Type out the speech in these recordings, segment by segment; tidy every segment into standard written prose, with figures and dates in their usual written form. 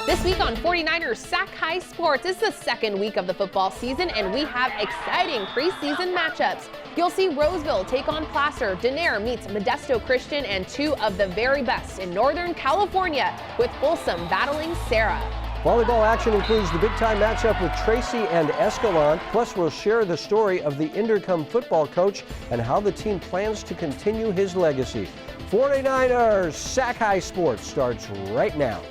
This week on 49ers Sac-Hi Sports, it's the second week of the football season, and we have exciting preseason matchups. You'll see Roseville take on Placer, Denair meets Modesto Christian, and two of the very best in Northern California, with Folsom battling Sarah. Volleyball action includes the big-time matchup with Tracy and Escalon. Plus, we'll share the story of the Intercom football coach and how the team plans to continue his legacy. 49ers Sac-Hi Sports starts right now.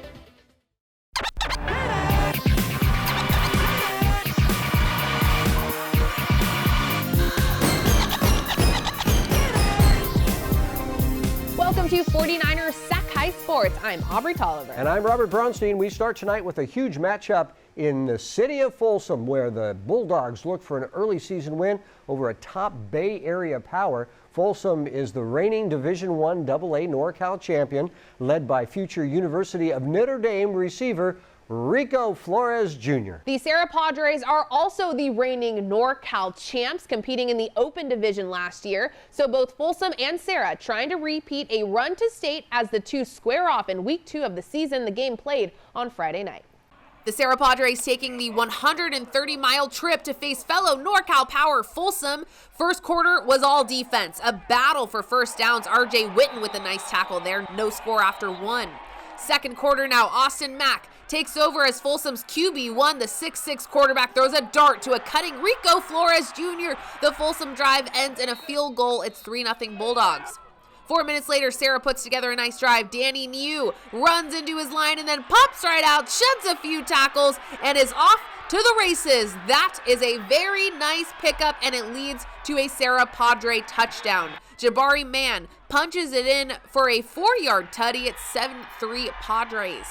Welcome to 49ers Sac-Hi Sports. I'm Aubrey Tolliver. And I'm Robert Braunstein. We start tonight with a huge matchup in the city of Folsom, where the Bulldogs look for an early season win over a top Bay Area power. Folsom is the reigning Division I AA NorCal champion, led by future University of Notre Dame receiver Rico Flores Jr. The Sarah Padres are also the reigning NorCal champs, competing in the Open Division last year. So both Folsom and Sarah trying to repeat a run to state as the two square off in week 2 of the season. The game played on Friday night. The Sarah Padres taking the 130-mile trip to face fellow NorCal power Folsom. First quarter was all defense, a battle for first downs. RJ Witten with a nice tackle there. No score after 1. Second quarter now, Austin Mack takes over as Folsom's QB1. The 6'6 quarterback throws a dart to a cutting Rico Flores Jr. The Folsom drive ends in a field goal. It's 3-0 Bulldogs. 4 minutes later, Sarah puts together a nice drive. Danny New runs into his line and then pops right out, sheds a few tackles, and is off to the races. That is a very nice pickup, and it leads to a Sarah Padre touchdown. Jabari Mann punches it in for a 4-yard tutty. It's 7-3 Padres.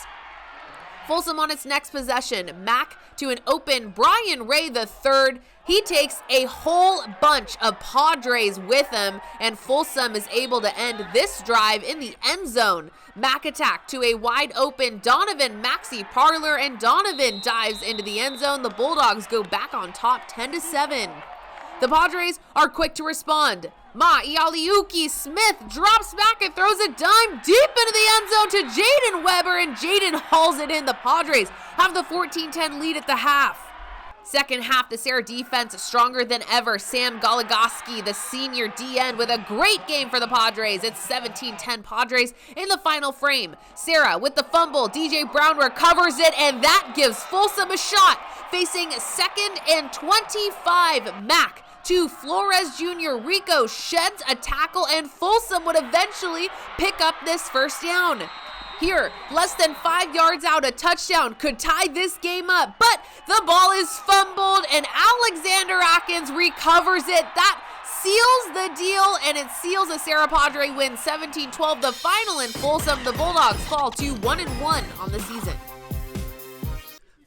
Folsom on its next possession. Mack to an open Brian Ray III. He takes a whole bunch of Padres with him, and Folsom is able to end this drive in the end zone. Mack attack to a wide open Donovan Maxey Parlor, and Donovan dives into the end zone. The Bulldogs go back on top 10-7. The Padres are quick to respond. Ialiuki Smith drops back and throws a dime deep into the end zone to Jaden Weber, and Jaden hauls it in. The Padres have the 14-10 lead at the half. Second half, the Sarah defense stronger than ever. Sam Goligoski, the senior DN, with a great game for the Padres. It's 17-10 Padres in the final frame. Sarah with the fumble. DJ Brown recovers it, and that gives Folsom a shot. Facing 2nd and 25, Mack to Flores Jr. Rico sheds a tackle, and Folsom would eventually pick up this first down. Here, less than 5 yards out, a touchdown could tie this game up, but the ball is fumbled, and Alexander Atkins recovers it. That seals the deal, and it seals a Sarah Padre win 17-12. The final in Folsom, the Bulldogs fall to 1-1 on the season.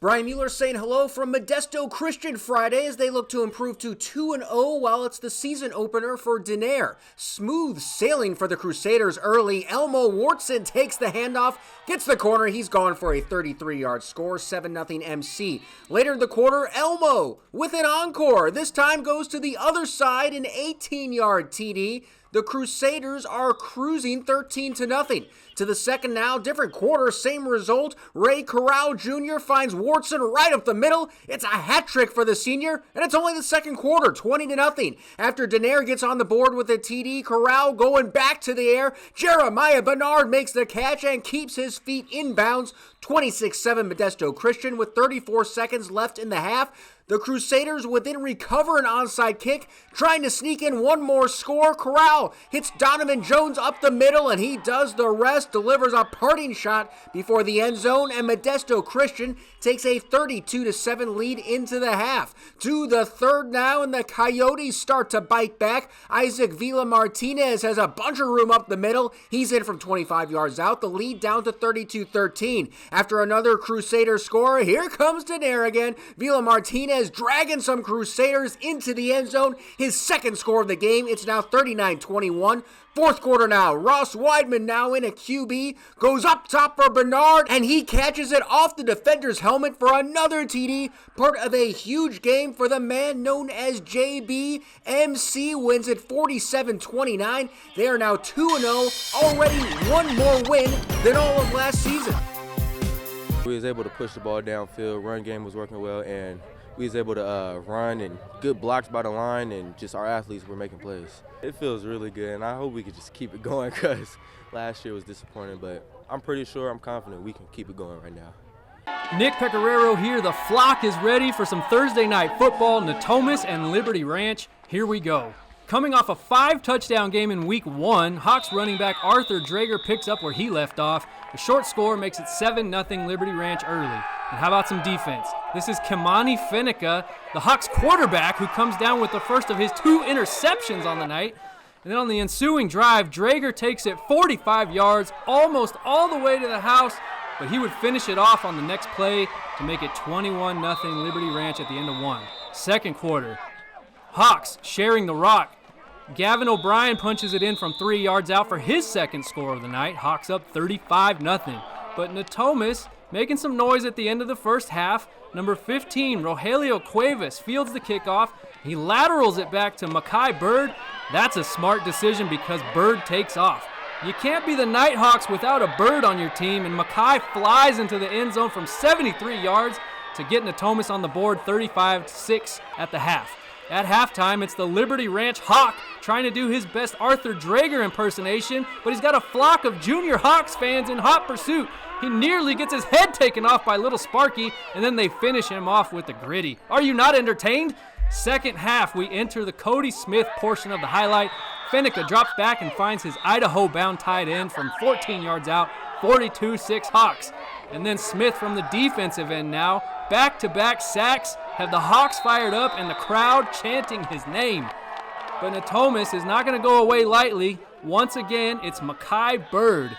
Brian Mueller saying hello from Modesto Christian Friday as they look to improve to 2-0 while it's the season opener for Denair. Smooth sailing for the Crusaders early. Elmo Wartson takes the handoff, gets the corner. He's gone for a 33-yard score, 7-0 MC. Later in the quarter, Elmo with an encore. This time goes to the other side, an 18-yard TD. The Crusaders are cruising 13-0. To the second now, different quarter, same result. Ray Corral Jr. finds Wartson right up the middle. It's a hat trick for the senior, and it's only the second quarter, 20-0. After Denair gets on the board with a TD, Corral going back to the air. Jeremiah Bernard makes the catch and keeps his feet in bounds. 26-7 Modesto Christian with 34 seconds left in the half. The Crusaders would then recover an onside kick, trying to sneak in one more score. Corral hits Donovan Jones up the middle, and he does the rest, delivers a parting shot before the end zone, and Modesto Christian takes a 32-7 lead into the half. To the third now, and the Coyotes start to bite back. Isaac Villa Martinez has a bunch of room up the middle. He's in from 25 yards out. The lead down to 32-13. After another Crusader score, here comes Denair again. Villa Martinez dragging some Crusaders into the end zone. His second score of the game. It's now 39-21. Fourth quarter now. Ross Weidman now in a QB. Goes up top for Bernard, and he catches it off the defender's helmet for another TD. Part of a huge game for the man known as JB. MC wins it 47-29. They are now 2-0. Already one more win than all of last season. We was able to push the ball downfield, run game was working well, and we was able to run and good blocks by the line, and just our athletes were making plays. It feels really good, and I hope we could just keep it going because last year was disappointing, but I'm pretty sure, I'm confident we can keep it going right now. Nick Pecoraro here. The flock is ready for some Thursday night football, Natomas and Liberty Ranch. Here we go. Coming off a 5-touchdown game in Week 1, Hawks running back Arthur Drager picks up where he left off. The short score makes it 7-0 Liberty Ranch early. And how about some defense? This is Kimani Fenica, the Hawks quarterback, who comes down with the first of his 2 interceptions on the night. And then on the ensuing drive, Drager takes it 45 yards, almost all the way to the house, but he would finish it off on the next play to make it 21-0 Liberty Ranch at the end of 1. Second quarter, Hawks sharing the rock. Gavin O'Brien punches it in from 3 yards out for his second score of the night. Hawks up 35-0. But Natomas making some noise at the end of the first half. Number 15, Rogelio Cuevas, fields the kickoff. He laterals it back to Mekhi Bird. That's a smart decision because Bird takes off. You can't be the Nighthawks without a Bird on your team, and Mekhi flies into the end zone from 73 yards to get Natomas on the board 35-6 at the half. At halftime, it's the Liberty Ranch Hawk trying to do his best Arthur Drager impersonation, but he's got a flock of junior Hawks fans in hot pursuit. He nearly gets his head taken off by little Sparky, and then they finish him off with the gritty. Are you not entertained? Second half, we enter the Cody Smith portion of the highlight. Fenica drops back and finds his Idaho-bound tight end from 14 yards out, 42-6 Hawks. And then Smith from the defensive end now. Back-to-back sacks have the Hawks fired up and the crowd chanting his name. But Natomas is not going to go away lightly. Once again, it's Mekhi Bird.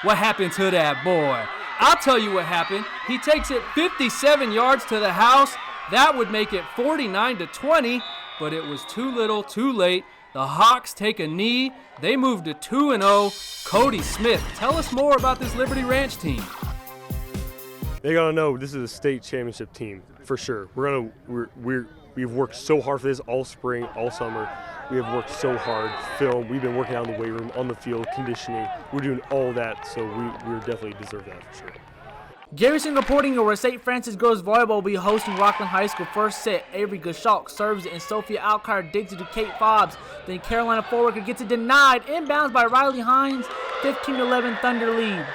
What happened to that boy? I'll tell you what happened. He takes it 57 yards to the house. That would make it 49-20, but it was too little, too late. The Hawks take a knee. They move to 2-0. Cody Smith, tell us more about this Liberty Ranch team. They gotta know this is a state championship team for sure. We've worked so hard for this all spring, all summer. We have worked so hard. Film. We've been working out in the weight room, on the field, conditioning. We're doing all that, so we definitely deserve that for sure. Garrison reporting where St. Francis girls volleyball will be hosting Rockland High School. First set, Avery Gashalk serves it and Sophia Alcar digs it to Kate Fobbs. Then Carolina Forwarker gets it denied. Inbounds by Riley Hines. 15-11 Thunder lead.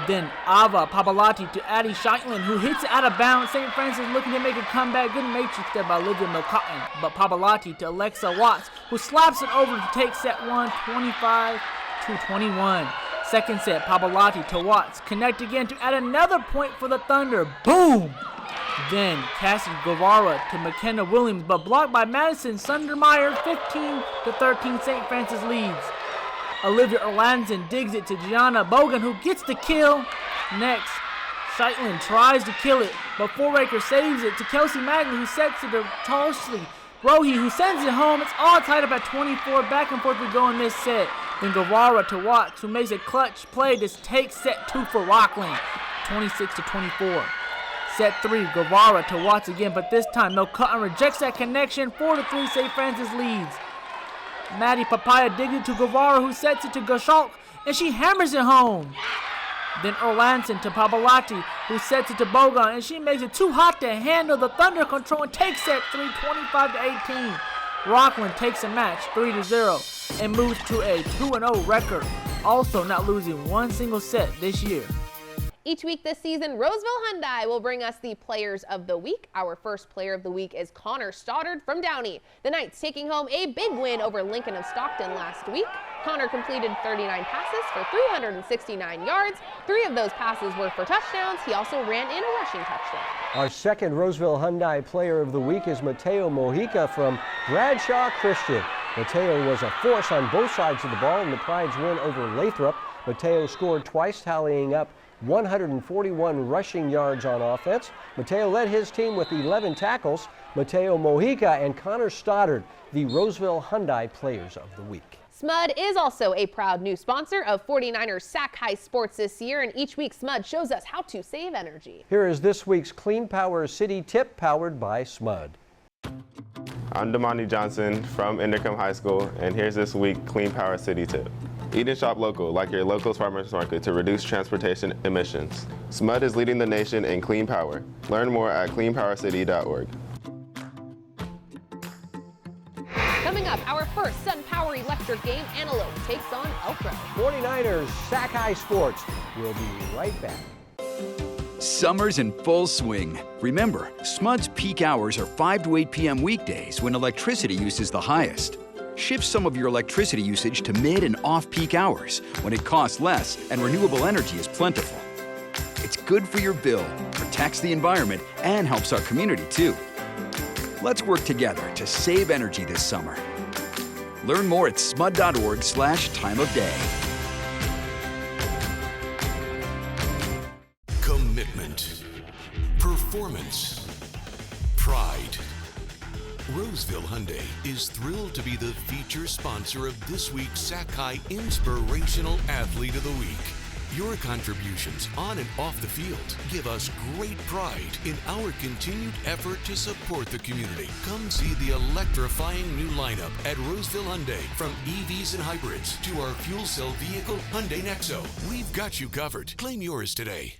Then Ava Pabalati to Addie Sheitlin, who hits it out of bounds. St. Francis looking to make a comeback. Good matrix there by Olivia Milcotton. But Pabalati to Alexa Watts, who slaps it over to take set 1, 25-21. Second set, Pabalati to Watts. Connect again to add another point for the Thunder. Boom! Then Cassie Guevara to McKenna Williams, but blocked by Madison Sundermeyer. 15-13 St. Francis leads. Olivia Erlandson digs it to Gianna Bogan, who gets the kill. Next, Sheitlin tries to kill it, but Foraker saves it to Kelsey Magley, who sets it to Tarsley Rohi, who sends it home. It's all tied up at 24. Back and forth we go in this set. Then Guevara to Watts, who makes a clutch play to take set 2 for Rockland, 26-24. Set 3, Guevara to Watts again, but this time Milcotton rejects that connection. 4-3 St. Francis leads. Maddie Papaya digs it to Guevara, who sets it to Gashalk, and she hammers it home. Then Erlandson to Pabalati, who sets it to Bogan, and she makes it too hot to handle. The Thunder control and takes set 3, 25-18. Rockland takes a match 3-0 and moves to a 2-0 record, also not losing one single set this year. Each week this season, Roseville Hyundai will bring us the Players of the Week. Our first Player of the Week is Connor Stoddard from Downey. The Knights taking home a big win over Lincoln of Stockton last week. Connor completed 39 passes for 369 yards. 3 of those passes were for touchdowns. He also ran in a rushing touchdown. Our second Roseville Hyundai Player of the Week is Mateo Mojica from Bradshaw Christian. Mateo was a force on both sides of the ball in the Pride's win over Lathrop. Mateo scored twice, tallying up 141 rushing yards on offense. Mateo led his team with 11 tackles. Mateo Mojica and Connor Stoddard, the Roseville Hyundai Players of the Week. SMUD is also a proud new sponsor of 49ers Sac-Hi Sports this year, and each week SMUD shows us how to save energy. Here is this week's Clean Power City Tip powered by SMUD. I'm Damani Johnson from Indercombe High School, and here's this week's Clean Power City Tip. Eat and shop local, like your local farmers market, to reduce transportation emissions. SMUD is leading the nation in clean power. Learn more at cleanpowercity.org. Coming up, our first SunPower Electric game, Antelope takes on Elk Grove. 49ers Sac-Hi Sports. We'll be right back. Summer's in full swing. Remember, SMUD's peak hours are 5 to 8 p.m. weekdays when electricity use is the highest. Shift some of your electricity usage to mid and off-peak hours when it costs less and renewable energy is plentiful. It's good for your bill, protects the environment, and helps our community too. Let's work together to save energy this summer. Learn more at smud.org/time of day. Commitment, performance, pride. Roseville Hyundai is thrilled to be the feature sponsor of this week's Sac-Hi Inspirational Athlete of the Week. Your contributions on and off the field give us great pride in our continued effort to support the community. Come see the electrifying new lineup at Roseville Hyundai. From EVs and hybrids to our fuel cell vehicle, Hyundai Nexo. We've got you covered. Claim yours today.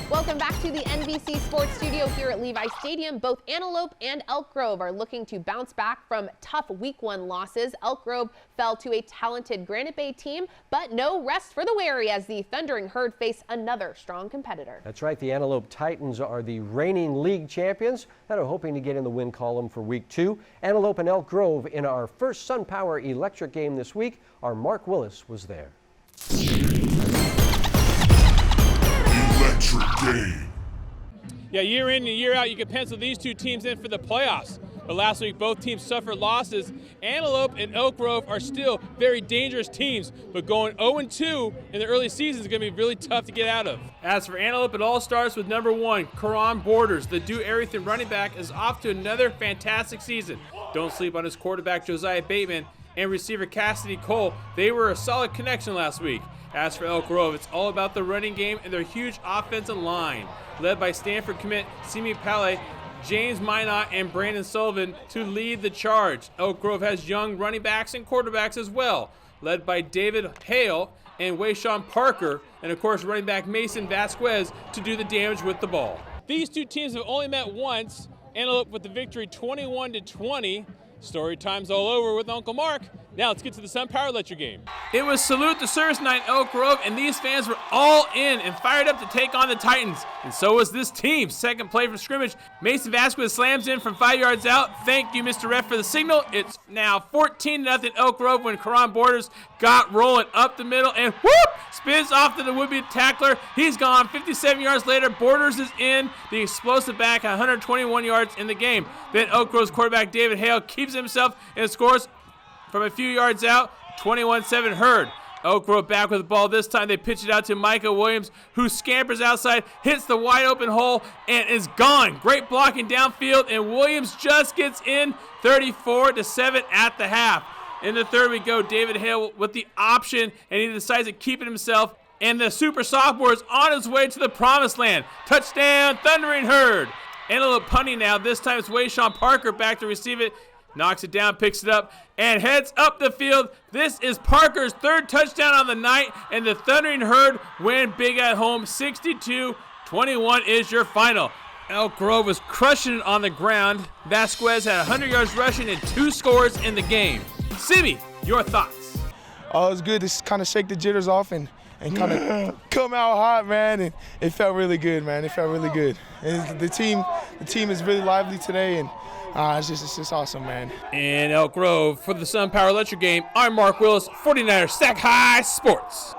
Welcome back to the NBC Sports Studio here at Levi Stadium. Both Antelope and Elk Grove are looking to bounce back from tough Week 1 losses. Elk Grove fell to a talented Granite Bay team, but no rest for the weary as the Thundering Herd face another strong competitor. That's right. The Antelope Titans are the reigning league champions and are hoping to get in the win column for Week 2. Antelope and Elk Grove in our first SunPower Electric game this week. Our Mark Willis was there. Electric game. Yeah, year in and year out, you can pencil these two teams in for the playoffs. But last week, both teams suffered losses. Antelope and Elk Grove are still very dangerous teams, but going 0-2 in the early season is going to be really tough to get out of. As for Antelope, it all starts with number 1, Karan Borders. The do-everything running back is off to another fantastic season. Don't sleep on his quarterback, Josiah Bateman, and receiver Cassidy Cole. They were a solid connection last week. As for Elk Grove, it's all about the running game and their huge offensive line, led by Stanford commit Simi Pale, James Minot, and Brandon Sullivan to lead the charge. Elk Grove has young running backs and quarterbacks as well, led by David Hale and Wayshawn Parker, and of course running back Mason Vasquez to do the damage with the ball. These two teams have only met once. Antelope with the victory 21-20. Story time's all over with Uncle Mark. Now let's get to the SunPower Electric game. It was Salute the Service Night in Elk Grove, and these fans were all in and fired up to take on the Titans. And so was this team. Second play from scrimmage, Mason Vasquez slams in from 5 yards out. Thank you, Mr. Ref, for the signal. It's now 14-0 Elk Grove when Karan Borders got rolling up the middle and whoop! Spins off to the would-be tackler. He's gone. 57 yards later, Borders is in. The explosive back, 121 yards in the game. Then Elk Grove's quarterback David Hale keeps himself and scores from a few yards out, 21-7 Herd. Elk Grove back with the ball. This time they pitch it out to Micah Williams, who scampers outside, hits the wide open hole, and is gone. Great blocking downfield, and Williams just gets in 34-7 at the half. In the third we go, David Hale with the option, and he decides to keep it himself, and the super sophomore is on his way to the promised land. Touchdown, Thundering Herd. Antelope punting now. This time it's Wayshawn Parker back to receive it. Knocks it down, picks it up, and heads up the field. This is Parker's third touchdown on the night, and the Thundering Herd win big at home. 62-21 is your final. Elk Grove was crushing it on the ground. Vasquez had 100 yards rushing and 2 scores in the game. Simi, your thoughts? Oh, it was good to kind of shake the jitters off and kind of come out hot, man. And it felt really good, man. It felt really good. And the team is really lively today, and it's just awesome, man. In Elk Grove for the SunPower Electric game, I'm Mark Willis, 49ers Sac-Hi Sports.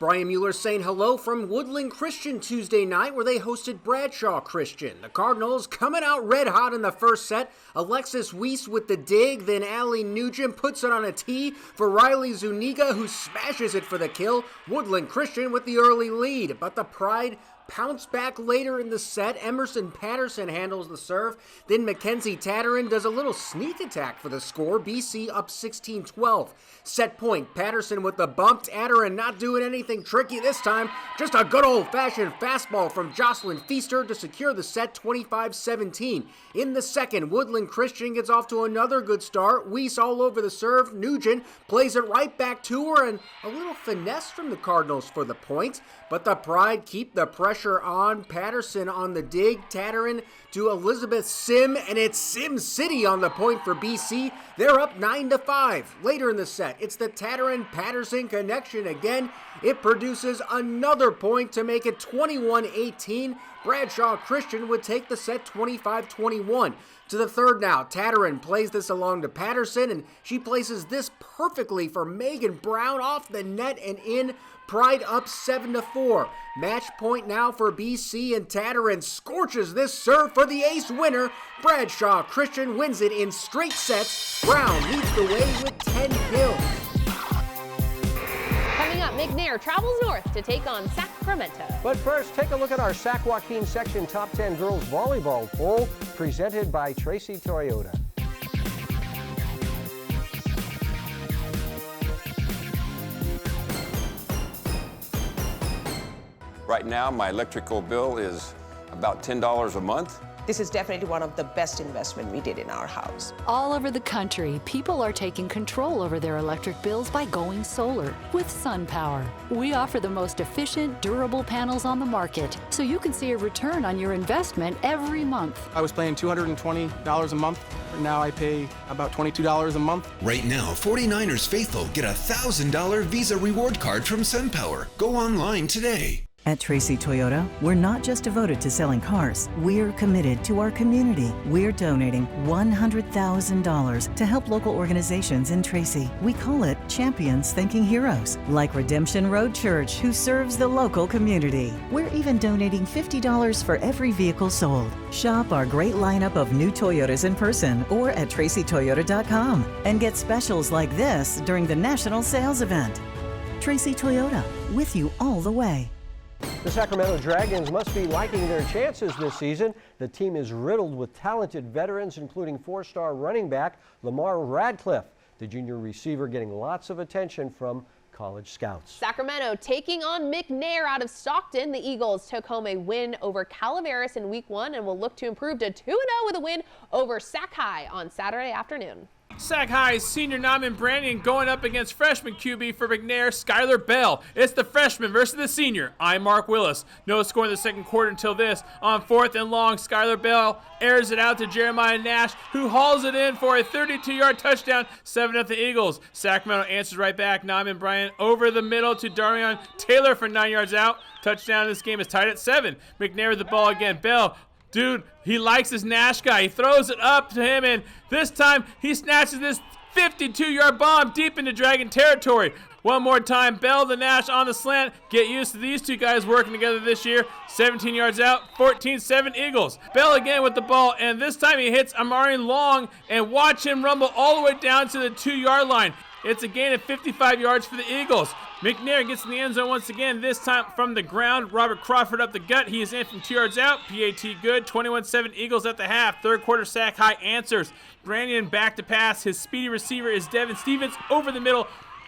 Brian Mueller saying hello from Woodland Christian Tuesday night where they hosted Bradshaw Christian. The Cardinals coming out red hot in the first set. Alexis Weiss with the dig, then Allie Nugent puts it on a tee for Riley Zuniga, who smashes it for the kill. Woodland Christian with the early lead, but the Pride pounce back later in the set. Emerson Patterson handles the serve. Then Mackenzie Tatterin does a little sneak attack for the score. BC up 16-12. Set point, Patterson with the bump. Tatterin not doing anything tricky this time. Just a good old-fashioned fastball from Jocelyn Feaster to secure the set 25-17. In the second, Woodland Christian gets off to another good start. Weiss all over the serve. Nugent plays it right back to her, and a little finesse from the Cardinals for the point. But the Pride keep the pressure on. Patterson on the dig. Tatterin to Elizabeth Sim, and it's Sim City on the point for BC. They're up 9-5. Later in the set, it's the Tatterin-Patterson connection again. It produces another point to make it 21-18. Bradshaw Christian would take the set 25-21. To the third now, Tatterin plays this along to Patterson, and she places this perfectly for Megan Brown off the net and in. Pride up 7-4. Match point now for BC, and Tatterin scorches this serve for the ace winner. Bradshaw Christian wins it in straight sets. Brown leads the way with 10 kills. Coming up, McNair travels north to take on Sacramento. But first, take a look at our Sac Joaquin Section Top 10 Girls Volleyball poll presented by Tracy Toyota. Right now, my electrical bill is about $10 a month. This is definitely one of the best investments we did in our house. All over the country, people are taking control over their electric bills by going solar with SunPower. We offer the most efficient, durable panels on the market, so you can see a return on your investment every month. I was paying $220 a month. Now I pay about $22 a month. Right now, 49ers faithful get a $1,000 Visa reward card from SunPower. Go online today. At Tracy Toyota, we're not just devoted to selling cars. We're committed to our community. We're donating $100,000 to help local organizations in Tracy. We call it Champions Thinking Heroes, like Redemption Road Church, who serves the local community. We're even donating $50 for every vehicle sold. Shop our great lineup of new Toyotas in person or at tracytoyota.com and get specials like this during the national sales event. Tracy Toyota, with you all the way. The Sacramento Dragons must be liking their chances this season. The team is riddled with talented veterans, including four-star running back Lamar Radcliffe, the junior receiver getting lots of attention from college scouts. Sacramento taking on McNair out of Stockton. The Eagles took home a win over Calaveras in week 1 and will look to improve to 2-0 with a win over Sac-Hi on Saturday afternoon. Sac-Hi's senior Naaman Brannion going up against freshman QB for McNair, Skylar Bell. It's the freshman versus the senior. I'm Mark Willis. No score in the second quarter until this. On 4th and long, Skylar Bell airs it out to Jeremiah Nash, who hauls it in for a 32-yard touchdown, 7-0 Eagles. Sacramento answers right back. Naaman Brannion over the middle to Darion Taylor for 9 yards out. Touchdown. This game is tied at 7. McNair with the ball again. Bell. Dude, he likes this Nash guy. He throws it up to him, and this time he snatches this 52-yard bomb deep into Dragon territory. One more time, Bell to Nash on the slant. Get used to these two guys working together this year. 17 yards out, 14-7 Eagles. Bell again with the ball, and this time he hits Amari Long, and watch him rumble all the way down to the 2-yard line. It's a gain of 55 yards for the Eagles. McNair gets in the end zone once again, this time from the ground. Robert Crawford up the gut. He is in from 2 yards out. PAT good. 21-7 Eagles at the half. Third quarter Sac-Hi answers. Brannion back to pass. His speedy receiver is Devin Stevens over the middle.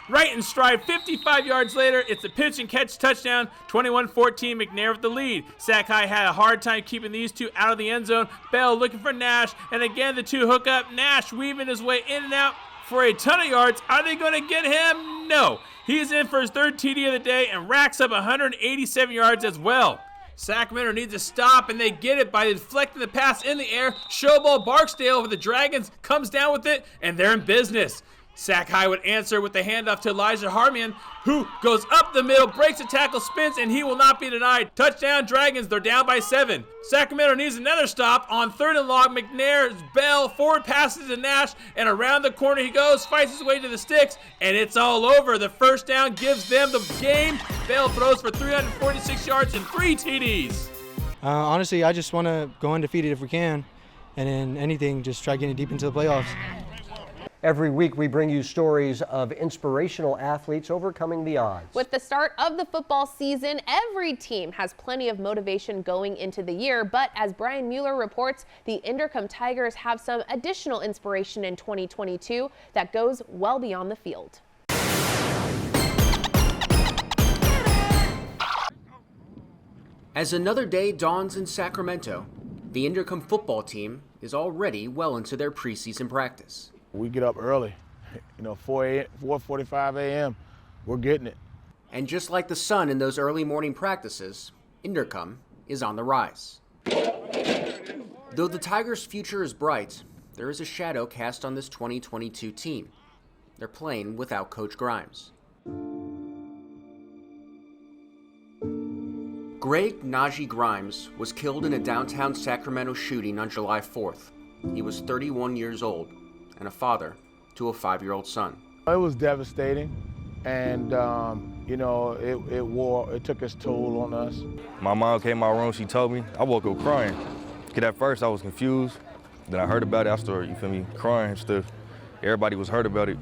Right in stride. 55 yards later, it's a pitch and catch touchdown. 21-14 McNair with the lead. Sac-Hi had a hard time keeping these two out of the end zone. Bell looking for Nash. And again, the two hook up. Nash weaving his way in and out for a ton of yards. Are they going to get him? No. He's in for his third TD of the day and racks up 187 yards as well. Sacramento needs a stop, and they get it by deflecting the pass in the air. Showball Barksdale over the Dragons comes down with it, and they're in business. Sac-Hi would answer with the handoff to Elijah Harmian, who goes up the middle, breaks a tackle, spins, and he will not be denied. Touchdown Dragons, they're down by 7. Sacramento needs another stop on 3rd and long. McNair's Bell forward passes to Nash, and around the corner he goes, fights his way to the sticks, and it's all over. The first down gives them the game. Bell throws for 346 yards and 3 TDs. Honestly, I just want to go undefeated if we can, and in anything, just try getting deep into the playoffs. Every week we bring you stories of inspirational athletes overcoming the odds. With the start of the football season, every team has plenty of motivation going into the year, but as Brian Mueller reports, the Inderkum Tigers have some additional inspiration in 2022 that goes well beyond the field. As another day dawns in Sacramento, the Inderkum football team is already well into their preseason practice. We get up early, 4:45 a.m. We're getting it. And just like the sun in those early morning practices, Inderkum is on the rise. Though the Tigers' future is bright, there is a shadow cast on this 2022 team. They're playing without Coach Grimes. Greg Najee Grimes was killed in a downtown Sacramento shooting on July 4th. He was 31 years old and a father to a 5-year-old son. It was devastating, and it took its toll on us. My mom came in my room, she told me, I woke up crying. Because at first I was confused, then I heard about it, I started, crying and stuff. Everybody was hurt about it.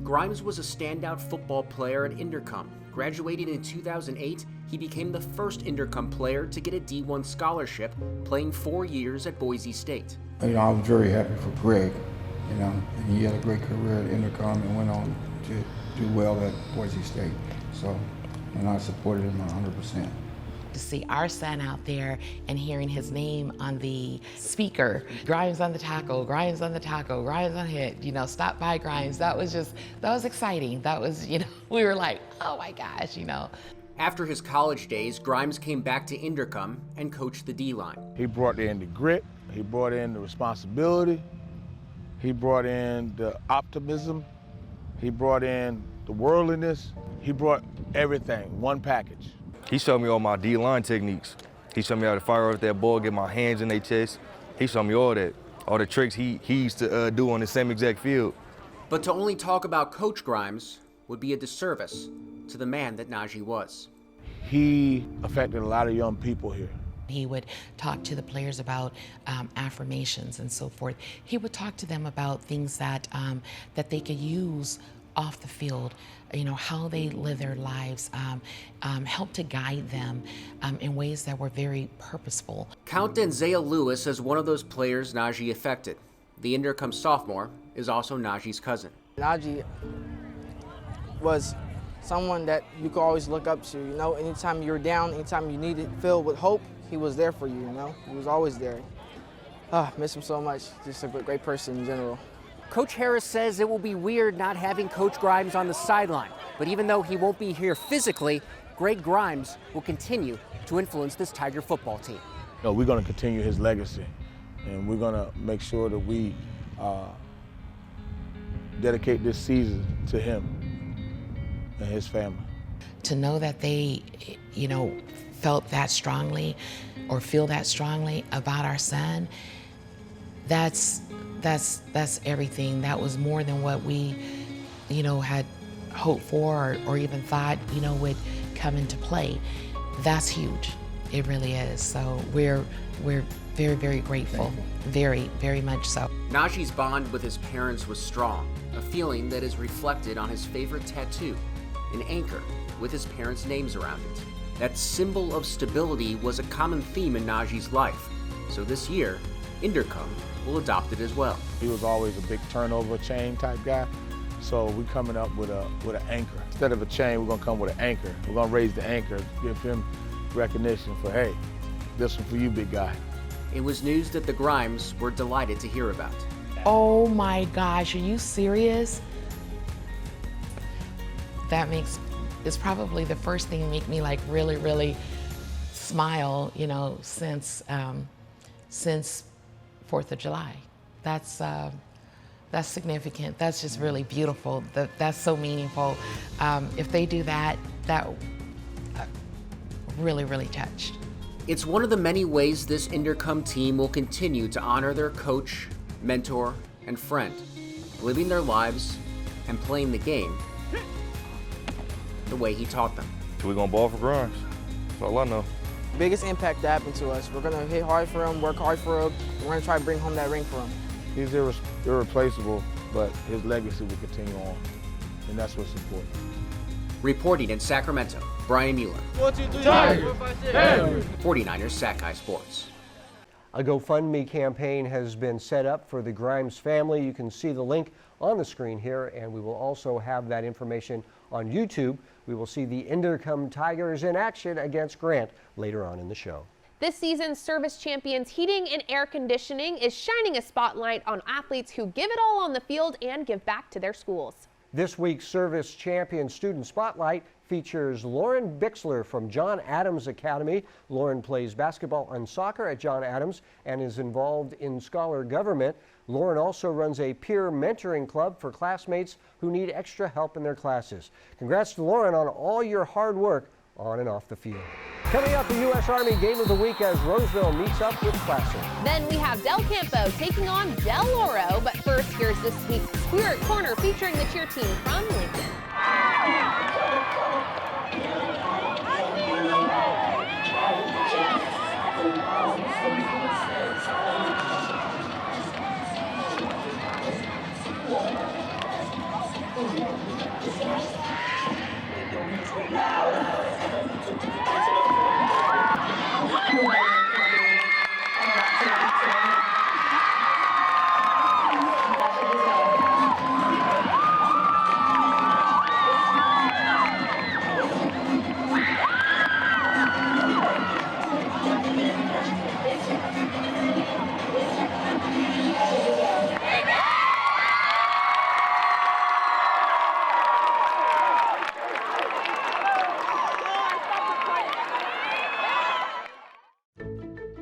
Grimes was a standout football player at Inderkum. Graduating in 2008, he became the first Inderkum player to get a D1 scholarship, playing 4 years at Boise State. I was very happy for Greg, and he had a great career at Inderkum and went on to do well at Boise State. So, and I supported him 100%. To see our son out there and hearing his name on the speaker, Grimes on the tackle, Grimes on the tackle, Grimes on hit, stop by Grimes. That was exciting. That was, we were like, oh my gosh, After his college days, Grimes came back to Inderkum and coached the D-line. He brought in the grit, he brought in the responsibility, he brought in the optimism, he brought in the worldliness, he brought everything, one package. He showed me all my D-line techniques. He showed me how to fire up that ball, get my hands in their chest. He showed me all that, all the tricks he used to do on the same exact field. But to only talk about Coach Grimes would be a disservice to the man that Najee was. He affected a lot of young people here. He would talk to the players about affirmations and so forth. He would talk to them about things that they could use off the field, how they live their lives, help to guide them in ways that were very purposeful. Count Denzel Lewis as one of those players Najee affected. The Inderkum sophomore is also Najee's cousin. Najee was someone that you could always look up to, anytime you're down, anytime you needed filled with hope, he was there for you, He was always there. Miss him so much, just a great person in general. Coach Harris says it will be weird not having Coach Grimes on the sideline, but even though he won't be here physically, Greg Grimes will continue to influence this Tiger football team. We're going to continue his legacy, and we're going to make sure that we dedicate this season to him and his family. To know that they, felt that strongly or feel that strongly about our son, that's everything. That was more than what we, had hoped for or even thought, would come into play. That's huge. It really is. So we're very, very grateful. Very, very much so. Najee's bond with his parents was strong, a feeling that is reflected on his favorite tattoo, an anchor with his parents' names around it. That symbol of stability was a common theme in Najee's life. So this year, Inderkum will adopt it as well. He was always a big turnover chain type guy, so we're coming up with an anchor. Instead of a chain, we're gonna come with an anchor. We're gonna raise the anchor, give him recognition for, hey, this one for you, big guy. It was news that the Grimes were delighted to hear about. Oh my gosh, are you serious? It's probably the first thing to make me like really, really smile, since 4th of July. That's significant. That's just really beautiful. That's so meaningful. If they do that, really, really touched. It's one of the many ways this Inderkum team will continue to honor their coach, mentor, and friend, living their lives and playing the game the way he taught them. So we're gonna ball for Grimes. That's all I know. Biggest impact that happened to us. We're gonna hit hard for him, work hard for him. We're gonna try to bring home that ring for him. He's irreplaceable but his legacy will continue on, and that's what's important. Reporting in Sacramento, Brian Mueller. 1, 2, 3, Tigers! 49ers Sac-Hi Sports. A GoFundMe campaign has been set up for the Grimes family. You can see the link on the screen here, and we will also have that information on YouTube. We will see the Inderkum Tigers in action against Grant later on in the show. This season's Service Champions Heating and Air Conditioning is shining a spotlight on athletes who give it all on the field and give back to their schools. This week's Service Champion Student Spotlight features Lauren Bixler from John Adams Academy. Lauren plays basketball and soccer at John Adams and is involved in scholar government. Lauren also runs a peer mentoring club for classmates who need extra help in their classes. Congrats to Lauren on all your hard work on and off the field. Coming up, the U.S. Army Game of the Week as Roseville meets up with Placer. Then we have Del Campo taking on Del Oro, but first here's this week's Spirit Corner featuring the cheer team from Lincoln.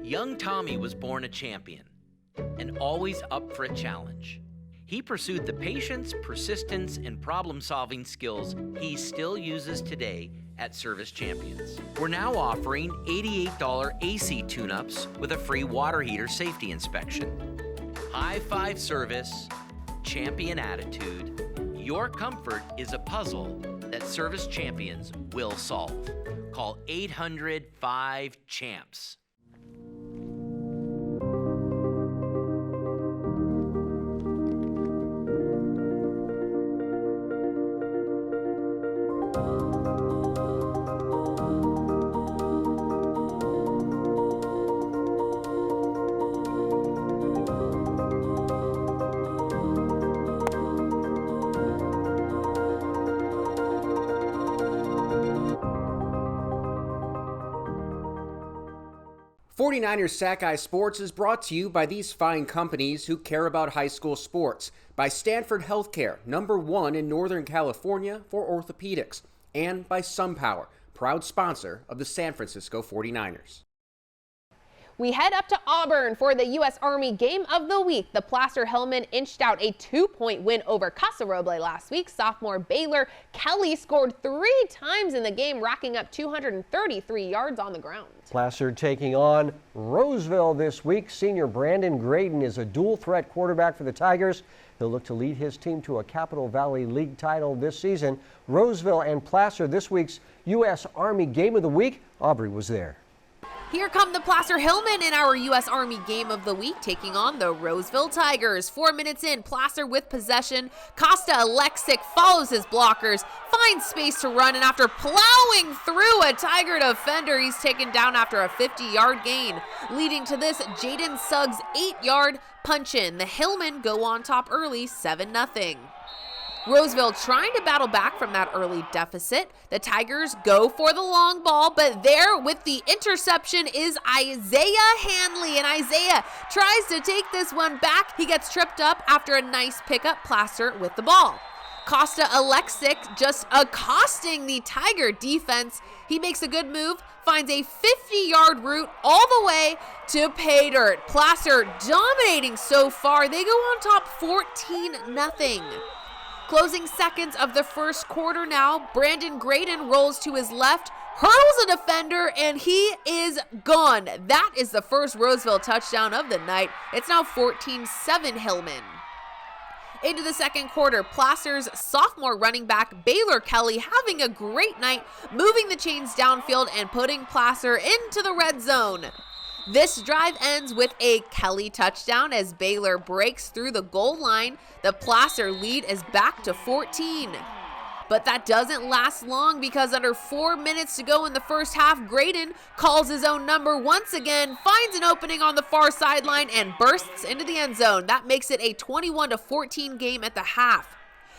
Young Tommy was born a champion and always up for a challenge. He pursued the patience, persistence, and problem-solving skills he still uses today at Service Champions. We're now offering $88 AC tune-ups with a free water heater safety inspection. High five service, champion attitude. Your comfort is a puzzle that Service Champions will solve. Call 800-5-CHAMPS. '49ers Sac-Hi Sports is brought to you by these fine companies who care about high school sports. By Stanford Healthcare, #1 in Northern California for orthopedics. And by SunPower, proud sponsor of the San Francisco 49ers. We head up to Auburn for the U.S. Army Game of the Week. The Placer Hillmen inched out a 2-point win over Casa Roble last week. Sophomore Baylor Kelly scored 3 times in the game, racking up 233 yards on the ground. Placer taking on Roseville this week. Senior Brandon Graydon is a dual-threat quarterback for the Tigers. He'll look to lead his team to a Capital Valley League title this season. Roseville and Placer this week's U.S. Army Game of the Week. Aubrey was there. Here come the Placer Hillmen in our U.S. Army Game of the Week, taking on the Roseville Tigers. 4 minutes in, Placer with possession. Costa Alexic follows his blockers, finds space to run, and after plowing through a Tiger defender, he's taken down after a 50-yard gain, leading to this Jaden Suggs 8-yard punch-in. The Hillmen go on top early, 7-0. Roseville trying to battle back from that early deficit. The Tigers go for the long ball, but there with the interception is Isaiah Hanley, and Isaiah tries to take this one back. He gets tripped up after a nice pickup. Placer with the ball. Costa Alexic just accosting the Tiger defense. He makes a good move, finds a 50-yard route all the way to pay dirt. Placer dominating so far. They go on top 14-0. Closing seconds of the first quarter now. Brandon Graydon rolls to his left, hurdles a defender, and he is gone. That is the first Roseville touchdown of the night. It's now 14-7 Hillmen. Into the second quarter, Placer's sophomore running back Baylor Kelly having a great night, moving the chains downfield and putting Placer into the red zone. This drive ends with a Kelly touchdown as Baylor breaks through the goal line. The Placer lead is back to 14. But that doesn't last long because under 4 minutes to go in the first half, Graydon calls his own number once again, finds an opening on the far sideline, and bursts into the end zone. That makes it a 21-14 game at the half.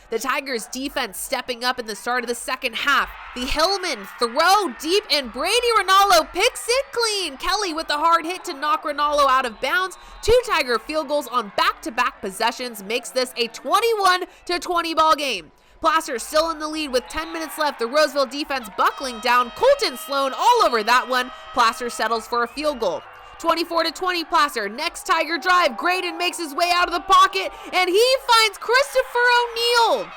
The Tigers defense stepping up in the start of the second half. The Hillman throw deep and Brady Ronaldo picks it clean. Kelly with the hard hit to knock Ronaldo out of bounds. 2 Tiger field goals on back-to-back possessions makes this a 21-20 ball game. Placer still in the lead with 10 minutes left. The Roseville defense buckling down. Colton Sloan all over that one. Placer settles for a field goal. 24-20 Placer. Next Tiger drive. Graydon makes his way out of the pocket, and he finds Christopher O'Neill.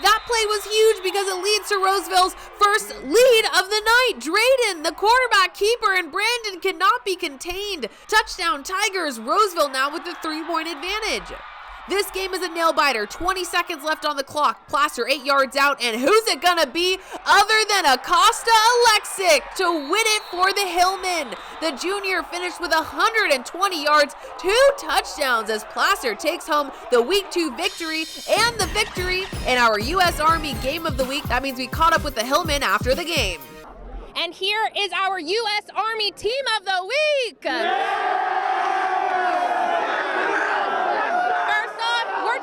That play was huge because it leads to Roseville's first lead of the night. Drayden, the quarterback keeper, and Brandon cannot be contained. Touchdown Tigers. Roseville now with the 3-point advantage. This game is a nail-biter. 20 seconds left on the clock. Placer 8 yards out, and who's it gonna be other than Acosta Alexic to win it for the Hillmen? The junior finished with 120 yards, 2 touchdowns as Placer takes home the Week 2 victory and the victory in our U.S. Army Game of the Week. That means we caught up with the Hillmen after the game. And here is our U.S. Army Team of the Week.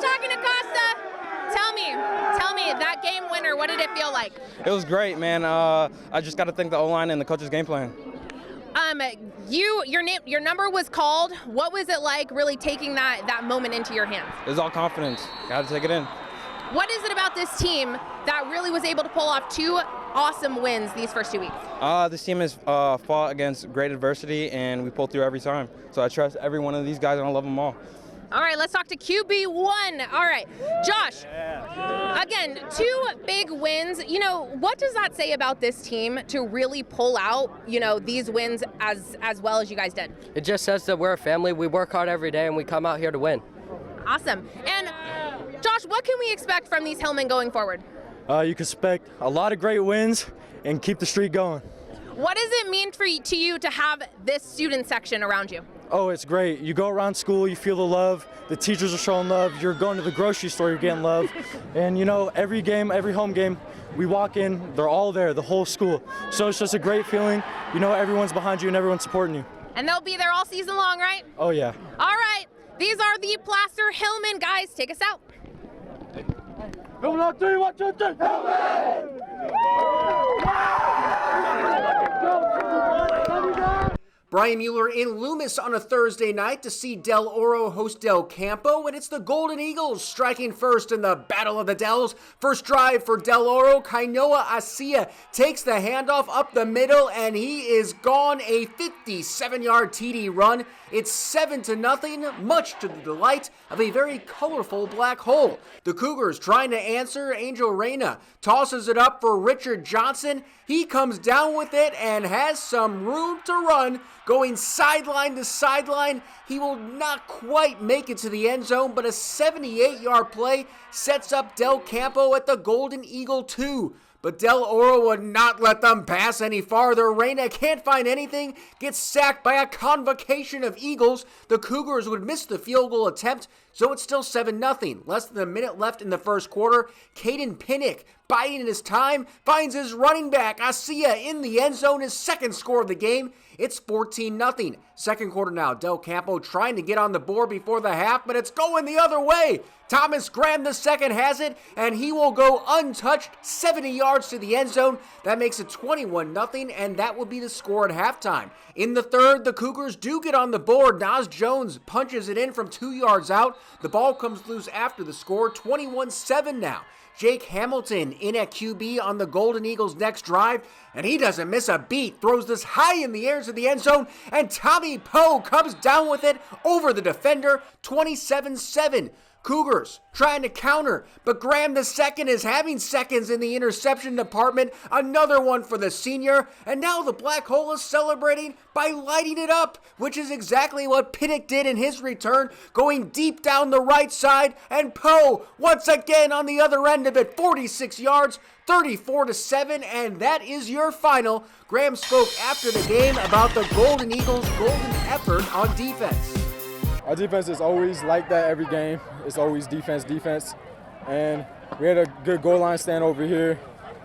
Talking to Costa, tell me that game winner, what did it feel like? It was great, man. I just got to thank the O-line and the coach's game plan. Your number was called. What was it like really taking that moment into your hands? It was all confidence. Got to take it in. What is it about this team that really was able to pull off 2 awesome wins these first 2 weeks? This team has fought against great adversity, and we pull through every time. So I trust every one of these guys, and I love them all. All right, let's talk to QB1. All right, Josh, again, 2 big wins. You know, what does that say about this team to really pull out, these wins as well as you guys did? It just says that we're a family. We work hard every day, and we come out here to win. Awesome. And Josh, what can we expect from these Hillmen going forward? You can expect a lot of great wins and keep the streak going. What does it mean to you to have this student section around you? Oh, it's great. You go around school, you feel the love. The teachers are showing love. You're going to the grocery store, you're getting love. And every game, every home game, we walk in, they're all there, the whole school. So it's just a great feeling. Everyone's behind you and everyone's supporting you. And they'll be there all season long, right? Oh, yeah. All right. These are the Placer Hillmen guys. Take us out. Hillmen on 3, 1, 2, 3. Hillmen! Brian Mueller in Loomis on a Thursday night to see Del Oro host Del Campo, and it's the Golden Eagles striking first in the Battle of the Dells. First drive for Del Oro, Kainoa Asia takes the handoff up the middle, and he is gone. A 57-yard TD run. It's 7-0, much to the delight of a very colorful black hole. The Cougars trying to answer. Angel Reyna tosses it up for Richard Johnson. He comes down with it and has some room to run. Going sideline to sideline, he will not quite make it to the end zone, but a 78-yard play sets up Del Campo at the Golden Eagle 2. But Del Oro would not let them pass any farther. Reyna can't find anything, gets sacked by a convocation of Eagles. The Cougars would miss the field goal attempt, so it's still 7-0. Less than a minute left in the first quarter. Caden Pinnick, biding his time, finds his running back, Asia, in the end zone, his second score of the game. It's 14-0. Second quarter now. Del Campo trying to get on the board before the half, but it's going the other way. Thomas Graham II has it, and he will go untouched 70 yards to the end zone. That makes it 21-0, and that will be the score at halftime. In the third, the Cougars do get on the board. Nas Jones punches it in from 2 yards out. The ball comes loose after the score, 21-7 now. Jake Hamilton in at QB on the Golden Eagles' next drive, and he doesn't miss a beat. Throws this high in the air to the end zone, and Tommy Poe comes down with it over the defender, 27-7. Cougars trying to counter, but Graham the second is having seconds in the interception department. Another one for the senior, and now the Black Hole is celebrating by lighting it up, which is exactly what Pinnock did in his return, going deep down the right side, and Poe once again on the other end of it, 46 yards, 34-7, and that is your final. Graham spoke after the game about the Golden Eagles' golden effort on defense. Our defense is always like that every game. It's always defense, and we had a good goal line stand over here.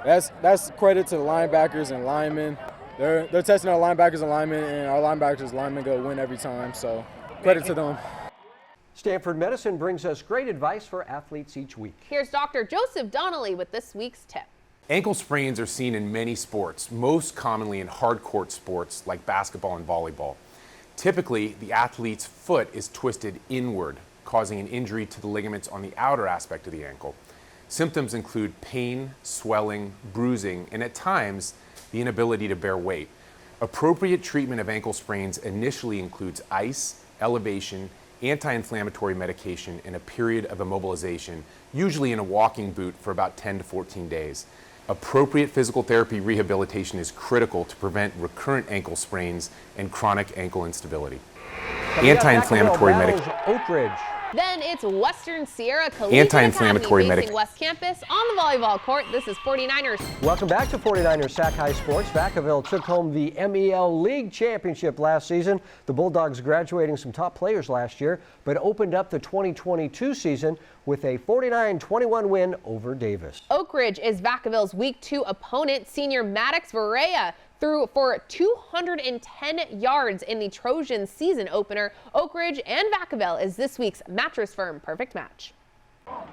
That's credit to the linebackers and linemen. They're testing our linebackers and linemen, and our linemen go win every time. So credit to them. Stanford Medicine brings us great advice for athletes each week. Here's Dr. Joseph Donnelly with this week's tip. Ankle sprains are seen in many sports, most commonly in hard court sports like basketball and volleyball. Typically, the athlete's foot is twisted inward, causing an injury to the ligaments on the outer aspect of the ankle. Symptoms include pain, swelling, bruising, and at times, the inability to bear weight. Appropriate treatment of ankle sprains initially includes ice, elevation, anti-inflammatory medication, and a period of immobilization, usually in a walking boot for about 10 to 14 days. Appropriate physical therapy rehabilitation is critical to prevent recurrent ankle sprains and chronic ankle instability. Anti-inflammatory medication. Oak Ridge. Then it's Western Sierra Collegiate Academy facing West Campus on the volleyball court. This is 49ers. Welcome back to 49ers Sac-Hi Sports. Vacaville took home the MEL League Championship last season. The Bulldogs graduating some top players last year, but opened up the 2022 season with a 49-21 win over Davis. Oak Ridge is Vacaville's Week 2 opponent. Senior Maddox Varela threw for 210 yards in the Trojans season opener. Oak Ridge and Vacaville is this week's Mattress Firm Perfect Match.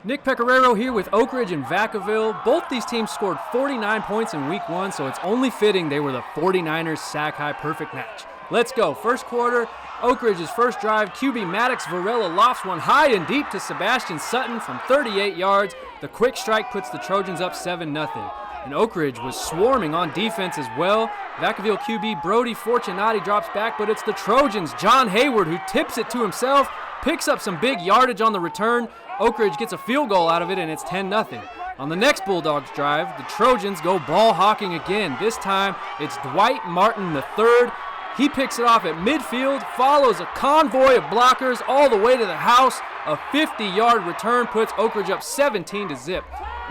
Nick Pecoraro here with Oak Ridge and Vacaville. Both these teams scored 49 points in Week 1, so it's only fitting they were the 49ers Sac-Hi Perfect Match. Let's go. First quarter, Oak Ridge's first drive, QB Maddox Varela lofts one high and deep to Sebastian Sutton from 38 yards. The quick strike puts the Trojans up 7-0. And Oak Ridge was swarming on defense as well. Vacaville QB Brody Fortunati drops back, but it's the Trojans' John Hayward who tips it to himself, picks up some big yardage on the return. Oak Ridge gets a field goal out of it, and it's 10-0. On the next Bulldogs drive, the Trojans go ball hawking again. This time, it's Dwight Martin III. He picks it off at midfield, follows a convoy of blockers all the way to the house. A 50-yard return puts Oak Ridge up 17-0.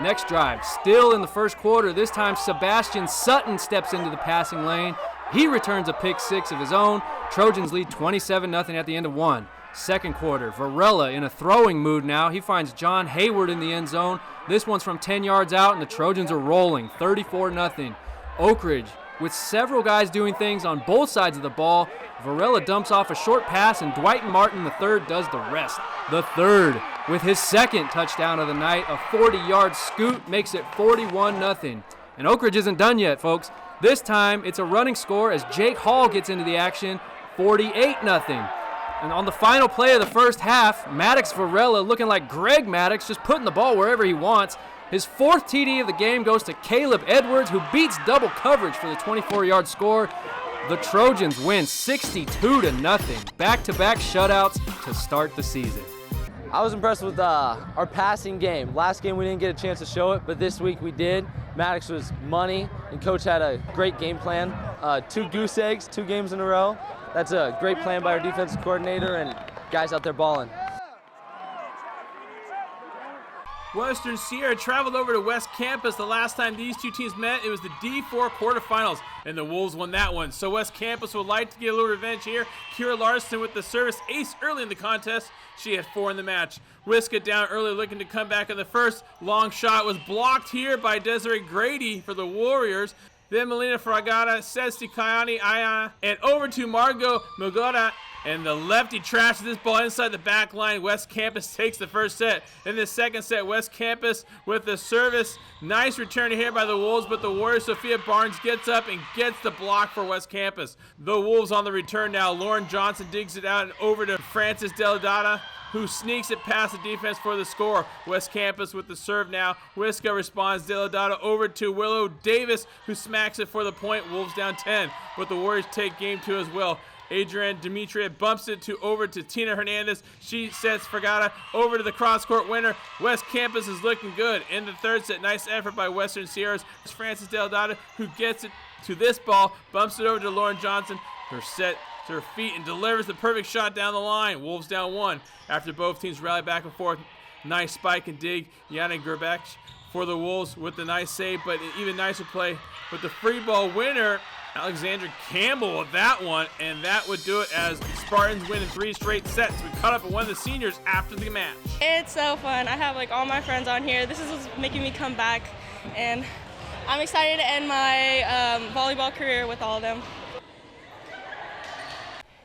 Next drive, still in the first quarter. This time, Sebastian Sutton steps into the passing lane. He returns a pick six of his own. Trojans lead 27-0 at the end of one. Second quarter, Varela in a throwing mood now. He finds John Hayward in the end zone. This one's from 10 yards out, and the Trojans are rolling, 34-0. Oak Ridge, with several guys doing things on both sides of the ball. Varela dumps off a short pass, and Dwight Martin III does the rest. The third, with his second touchdown of the night, a 40-yard scoot makes it 41-0. And Oak Ridge isn't done yet, folks. This time, it's a running score as Jake Hall gets into the action, 48-0. And on the final play of the first half, Maddox Varela, looking like Greg Maddox, just putting the ball wherever he wants. His fourth TD of the game goes to Caleb Edwards, who beats double coverage for the 24-yard score. The Trojans win 62-0, back-to-back shutouts to start the season. I was impressed with our passing game. Last game we didn't get a chance to show it, but this week we did. Maddox was money, and Coach had a great game plan. 2 goose eggs, 2 games in a row. That's a great plan by our defensive coordinator and guys out there balling. Western Sierra traveled over to West Campus the last time these two teams met. It was the D4 quarterfinals, and the Wolves won that one. So West Campus would like to get a little revenge here. Kira Larson with the service ace early in the contest. She had 4 in the match. Whisk it down early, looking to come back in the first. Long shot was blocked here by Desiree Grady for the Warriors. Then Melina Fragata says to Kayani Aya, and over to Margot Mogota. And the lefty trashes this ball inside the back line. West Campus takes the first set. In the second set, West Campus with the service. Nice return here by the Wolves, but the Warriors, Sophia Barnes, gets up and gets the block for West Campus. The Wolves on the return now. Lauren Johnson digs it out and over to Frances Deladata. who sneaks it past the defense for the score. West Campus with the serve now. Wisco responds. Deodato over to Willow Davis, who smacks it for the point. Wolves down 10, but the Warriors take game 2 as well. Adrian Demetria bumps it over to Tina Hernandez. She sets Fragata over to the cross-court winner. West Campus is looking good. In the third set, nice effort by Western Sierras. Francis Deodato, who gets it to this ball, bumps it over to Lauren Johnson. Her set to her feet and delivers the perfect shot down the line. Wolves down 1 after both teams rally back and forth. Nice spike and dig. Yana Gerbek for the Wolves with the nice save, but an even nicer play with the free ball winner, Alexandra Campbell with that one, and that would do it as the Spartans win in 3 straight sets. We caught up with one of the seniors after the match. It's so fun. I have all my friends on here. This is what's making me come back, and I'm excited to end my volleyball career with all of them.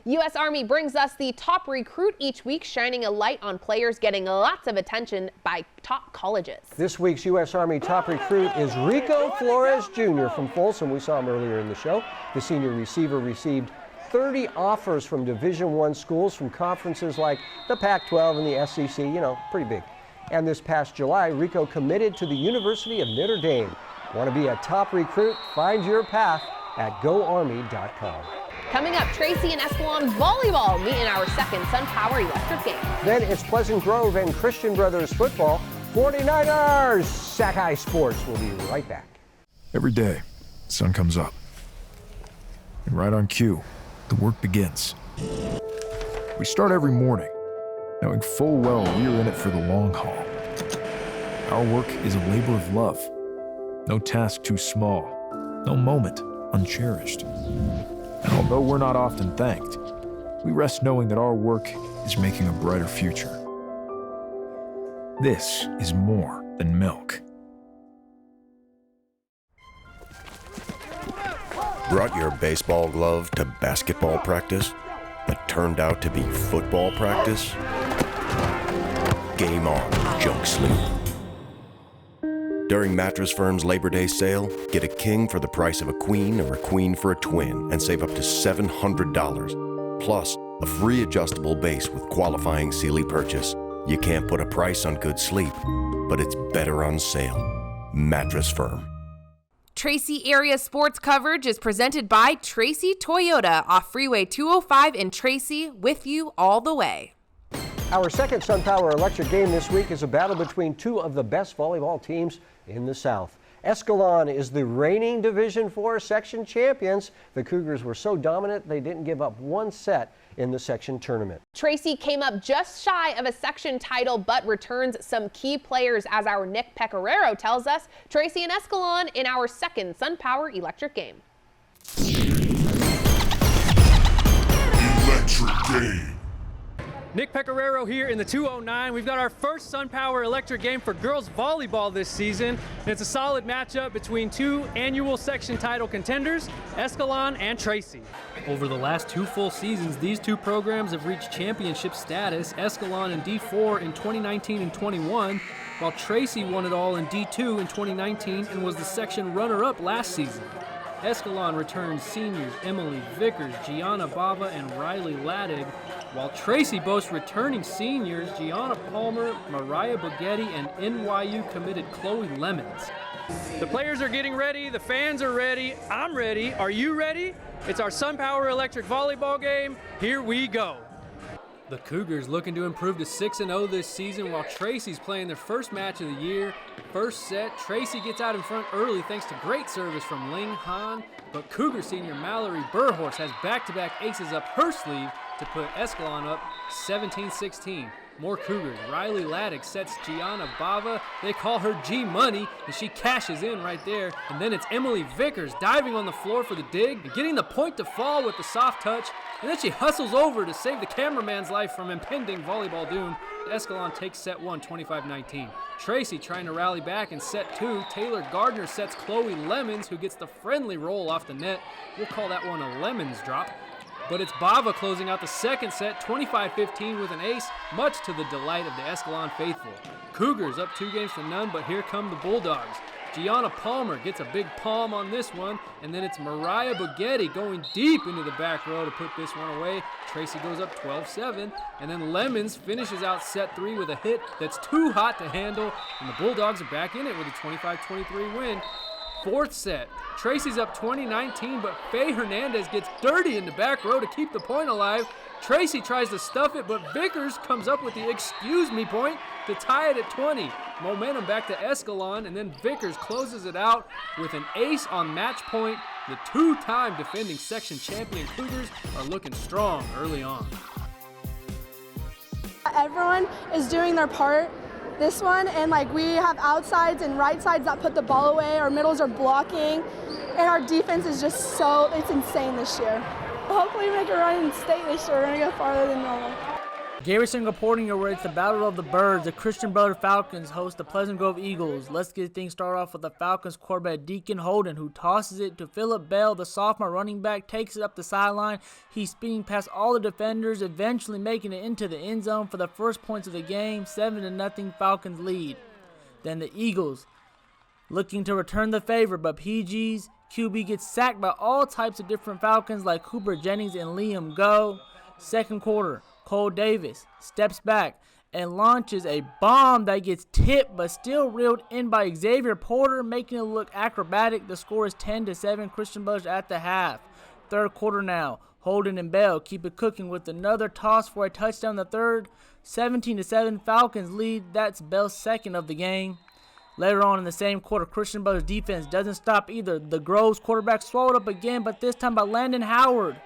U.S. Army brings us the top recruit each week, shining a light on players getting lots of attention by top colleges. This week's U.S. Army top recruit is Rico Flores Jr. from Folsom. We saw him earlier in the show. The senior receiver received 30 offers from Division I schools from conferences like the Pac-12 and the SEC, pretty big. And this past July, Rico committed to the University of Notre Dame. Want to be a top recruit? Find your path at GoArmy.com. Coming up, Tracy and Escalon volleyball meet in our second SunPower Electric game. Then it's Pleasant Grove and Christian Brothers football. 49ers Sac-Hi Sports. We'll be right back. Every day, the sun comes up. And right on cue, the work begins. We start every morning, knowing full well we're in it for the long haul. Our work is a labor of love. No task too small, no moment uncherished. And although we're not often thanked, we rest knowing that our work is making a brighter future. This is more than milk. Brought your baseball glove to basketball practice, but turned out to be football practice? Game on, junk sleep. During Mattress Firm's Labor Day sale, get a king for the price of a queen or a queen for a twin and save up to $700. Plus, a free adjustable base with qualifying Sealy purchase. You can't put a price on good sleep, but it's better on sale. Mattress Firm. Tracy area sports coverage is presented by Tracy Toyota off Freeway 205 in Tracy, with you all the way. Our second SunPower Electric game this week is a battle between two of the best volleyball teams in the South. Escalon is the reigning Division IV section champions. The Cougars were so dominant they didn't give up one set in the section tournament. Tracy came up just shy of a section title but returns some key players, as our Nick Pecoraro tells us. Tracy and Escalon in our second SunPower Electric game. Electric game. Nick Pecoraro here in the 209. We've got our first SunPower Electric game for girls volleyball this season. And it's a solid matchup between two annual section title contenders, Escalon and Tracy. Over the last 2 full seasons, these two programs have reached championship status, Escalon in D4 in 2019 and 21, while Tracy won it all in D2 in 2019 and was the section runner-up last season. Escalon returns seniors Emily Vickers, Gianna Bava, and Riley Ladig, while Tracy boasts returning seniors Gianna Palmer, Mariah Buggetti, and NYU committed Chloe Lemons. The players are getting ready, the fans are ready, I'm ready. Are you ready? It's our SunPower Electric volleyball game. Here we go. The Cougars looking to improve to 6-0 this season, while Tracy's playing their first match of the year. First set, Tracy gets out in front early thanks to great service from Ling Han, but Cougar senior Mallory Burhorse has back-to-back aces up her sleeve to put Escalon up 17-16. More Cougars. Riley Ladig sets Gianna Bava. They call her G-Money, and she cashes in right there. And then it's Emily Vickers diving on the floor for the dig and getting the point to fall with the soft touch. And then she hustles over to save the cameraman's life from impending volleyball doom. Escalon takes set 1, 25-19. Tracy trying to rally back in set 2. Taylor Gardner sets Chloe Lemons, who gets the friendly roll off the net. We'll call that one a Lemons drop. But it's Bava closing out the second set, 25-15 with an ace, much to the delight of the Escalon faithful. Cougars up 2 games to none, but here come the Bulldogs. Gianna Palmer gets a big palm on this one, and then it's Mariah Bugatti going deep into the back row to put this one away. Tracy goes up 12-7, and then Lemons finishes out set 3 with a hit that's too hot to handle, and the Bulldogs are back in it with a 25-23 win. Fourth set, Tracy's up 20-19, but Faye Hernandez gets dirty in the back row to keep the point alive. Tracy tries to stuff it, but Vickers comes up with the excuse me point to tie it at 20. Momentum back to Escalon, and then Vickers closes it out with an ace on match point. The two-time defending section champion Cougars are looking strong early on. Everyone is doing their part this one, and like we have outsides and right sides that put the ball away, our middles are blocking, and our defense is just it's insane this year. Hopefully we make a run in state this year. We're gonna go farther than normal. Garrison reporting where it's the Battle of the Birds. The Christian Brother Falcons host the Pleasant Grove Eagles. Let's get things started off with the Falcons quarterback Deacon Holden, who tosses it to Phillip Bell. The sophomore running back takes it up the sideline. He's speeding past all the defenders, eventually making it into the end zone for the first points of the game. 7-0 Falcons lead. Then the Eagles looking to return the favor, but PG's QB gets sacked by all types of different Falcons like Cooper Jennings and Liam Go. Second quarter, Cole Davis steps back and launches a bomb that gets tipped but still reeled in by Xavier Porter, making it look acrobatic. The score is 10-7 Christian Brothers at the half. Third quarter now, Holden and Bell keep it cooking with another toss for a touchdown in the third. 17-7 Falcons lead. That's Bell's second of the game. Later on in the same quarter, Christian Brothers defense doesn't stop either. The Groves quarterback swallowed up again, but this time by Landon Howard.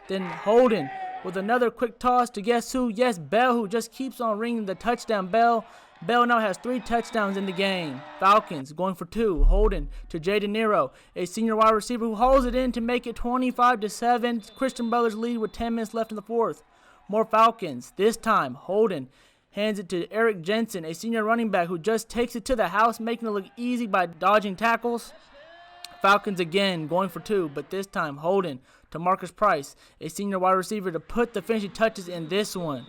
Then Holden with another quick toss to guess who? Yes, Bell, who just keeps on ringing the touchdown bell. Bell now has 3 touchdowns in the game. Falcons going for 2. Holden to Jay De Niro, a senior wide receiver who holds it in to make it 25-7. Christian Brothers lead with 10 minutes left in the fourth. More Falcons. This time, Holden hands it to Eric Jensen, a senior running back who just takes it to the house, making it look easy by dodging tackles. Falcons again going for 2, but this time Holden to Marcus Price, a senior wide receiver, to put the finishing touches in this one.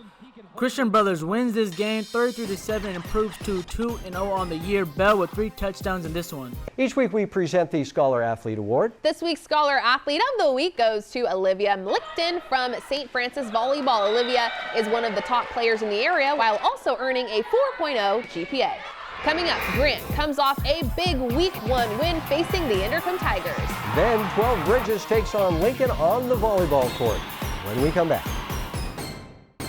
Christian Brothers wins this game 33-7 and improves to 2-0 on the year. Bell with 3 touchdowns in this one. Each week we present the Scholar Athlete Award. This week's Scholar Athlete of the Week goes to Olivia Mlichten from St. Francis Volleyball. Olivia is one of the top players in the area while also earning a 4.0 GPA. Coming up, Grant comes off a big Week 1 win facing the Inderkum Tigers. Then 12 Bridges takes on Lincoln on the volleyball court. When we come back.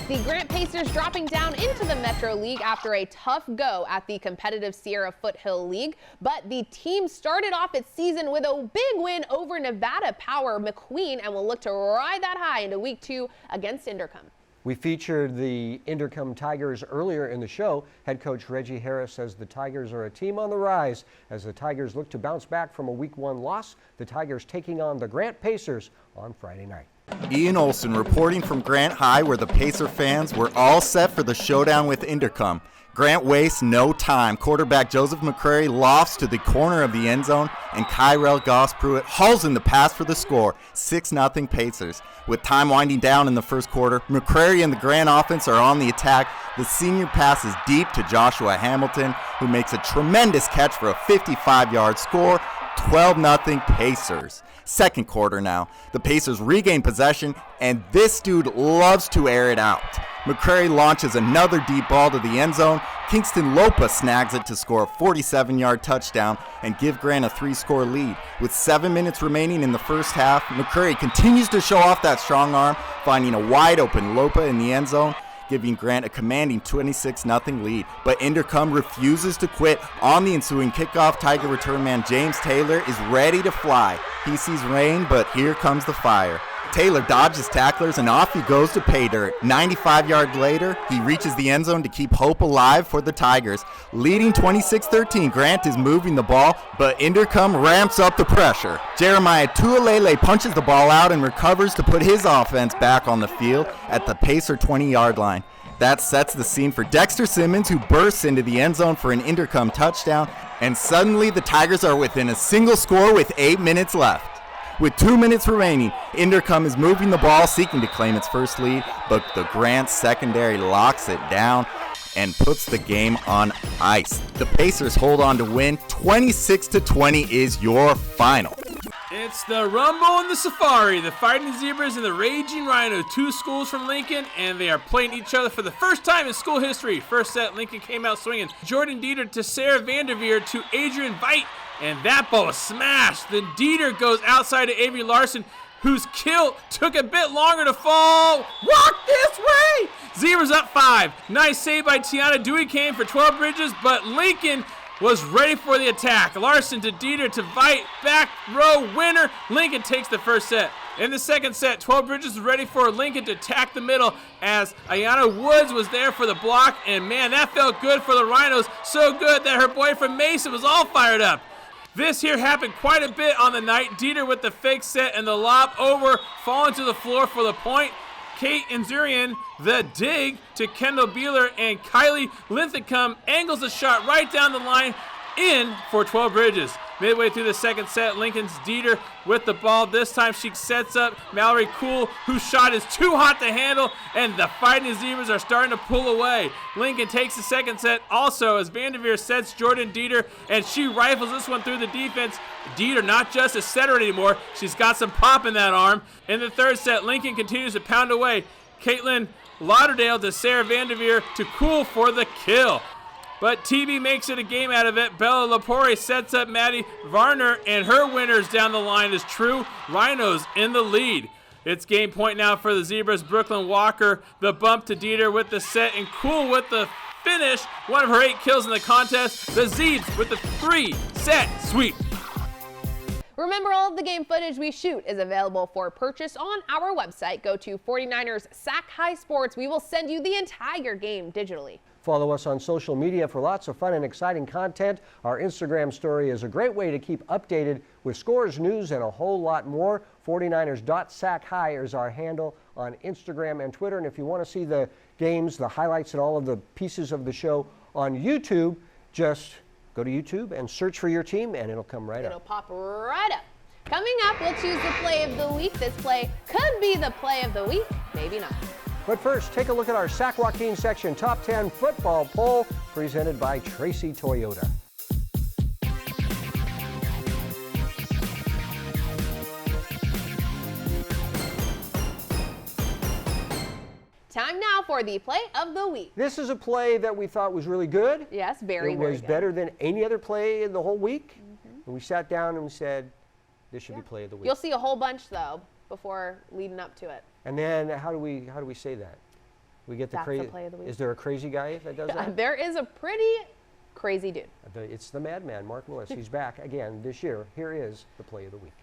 The Grant Pacers dropping down into the Metro League after a tough go at the competitive Sierra Foothill League, but the team started off its season with a big win over Nevada Power McQueen and will look to ride that high into Week 2 against Inderkum. We featured the Inderkum Tigers earlier in the show. Head coach Reggie Harris says the Tigers are a team on the rise as the Tigers look to bounce back from a Week 1 loss. The Tigers taking on the Grant Pacers on Friday night. Ian Olson reporting from Grant High, where the Pacer fans were all set for the showdown with Inderkum. Grant wastes no time. Quarterback Joseph McCrary lofts to the corner of the end zone, and Kyrell Goss-Pruitt hauls in the pass for the score, 6-0 Pacers. With time winding down in the first quarter, McCrary and the Grant offense are on the attack. The senior passes deep to Joshua Hamilton, who makes a tremendous catch for a 55-yard score, 12-0 Pacers. Second quarter now. The Pacers regain possession, and this dude loves to air it out. McCrary launches another deep ball to the end zone. Kingston Lopa snags it to score a 47-yard touchdown and give Grant a 3-score lead. With 7 minutes remaining in the first half, McCrary continues to show off that strong arm, finding a wide-open Lopa in the end zone, giving Grant a commanding 26-0 lead. But Inderkum refuses to quit. On the ensuing kickoff, Tiger return man James Taylor is ready to fly. He sees rain, but here comes the fire. Taylor dodges tacklers and off he goes to pay dirt. 95 yards later, he reaches the end zone to keep hope alive for the Tigers. Leading 26-13, Grant is moving the ball, but Inderkum ramps up the pressure. Jeremiah Tualele punches the ball out and recovers to put his offense back on the field at the Pacer 20-yard line. That sets the scene for Dexter Simmons, who bursts into the end zone for an Inderkum touchdown, and suddenly the Tigers are within a single score with 8 minutes left. With 2 minutes remaining, Inderkum is moving the ball, seeking to claim its first lead, but the Grant secondary locks it down. and puts the game on ice. The Pacers hold on to win. 26-20 is your final. It's the Rumble and the Safari, the Fighting Zebras and the Raging Rhino, two schools from Lincoln, and they are playing each other for the first time in school history. First set, Lincoln came out swinging. Jordan Dieter to Sarah Vanderveer to Adrian Veit, and that ball was smashed. Then Dieter goes outside to Avery Larson, whose kill took a bit longer to fall. Walk this way! Zebras up 5. Nice save by Tiana Dewey came for 12 bridges, but Lincoln was ready for the attack. Larson to Dieter to Veit, back row winner. Lincoln takes the first set. In the second set, 12 Bridges was ready for Lincoln to attack the middle as Ayana Woods was there for the block, and man, that felt good for the Rhinos. So good that her boyfriend Mason was all fired up. This here happened quite a bit on the night. Dieter with the fake set and the lob over, falling to the floor for the point. Kate Inzurian, the dig to Kendall Beeler, and Kylie Linthicum angles the shot right down the line in for 12 Bridges. Midway through the second set, Lincoln's Dieter with the ball. This time she sets up Mallory Kuhl, whose shot is too hot to handle, and the Fighting Zebras are starting to pull away. Lincoln takes the second set also as Vanderveer sets Jordan Dieter, and she rifles this one through the defense. Dieter not just a setter anymore, she's got some pop in that arm. In the third set, Lincoln continues to pound away. Caitlin Lauderdale to Sarah Vanderveer to Kuhl for the kill. But TB makes it a game out of it. Bella Lapore sets up Maddie Varner, and her winners down the line is True Rhinos in the lead. It's game point now for the Zebras. Brooklyn Walker, the bump to Dieter with the set, and Kuhl with the finish. One of her 8 kills in the contest. The Zebs with the 3-set sweep. Remember, all of the game footage we shoot is available for purchase on our website. Go to 49ers Sac-Hi Sports. We will send you the entire game digitally. Follow us on social media for lots of fun and exciting content. Our Instagram story is a great way to keep updated with scores, news, and a whole lot more. 49ers.Sac-Hi is our handle on Instagram and Twitter. And if you want to see the games, the highlights, and all of the pieces of the show on YouTube, just go to YouTube and search for your team, and it'll come right up. It'll pop right up. Coming up, we'll choose the play of the week. This play could be the play of the week, maybe not. But first, take a look at our Sac Joaquin section Top 10 football poll presented by Tracy Toyota. Time now for the play of the week. This is a play that we thought was really good. Yes, very good. It was better than any other play in the whole week. And we sat down and we said, this should be play of the week. You'll see a whole bunch, though, before leading up to it. And then how do we say that? We get the crazy. Play of the week. Is there a crazy guy that does that? There is a pretty crazy dude. It's the madman, Mark Lewis. He's back again this year. Here is the play of the week.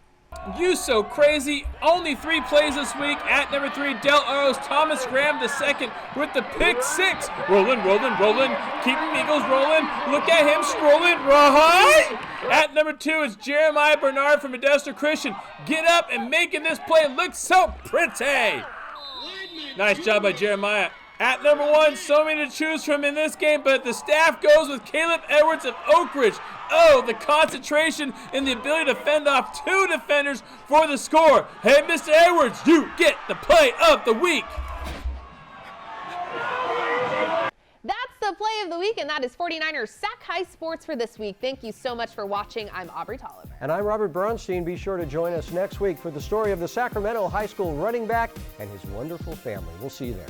You so crazy. Only 3 plays this week. At number 3, Del Oros, Thomas Graham II with the pick 6. Rolling, rolling, rolling. Keeping Eagles rolling. Look at him strolling. Right. At number 2 is Jeremiah Bernard from Modesto Christian. Get up and making this play look so pretty. Nice job by Jeremiah. At number 1, so many to choose from in this game, but the staff goes with Caleb Edwards of Oak Ridge. Oh, the concentration and the ability to fend off 2 defenders for the score. Hey, Mr. Edwards, you get the play of the week. That's the play of the week, and that is 49ers Sac-Hi Sports for this week. Thank you so much for watching. I'm Aubrey Tolliver. And I'm Robert Bronstein. Be sure to join us next week for the story of the Sacramento High School running back and his wonderful family. We'll see you there.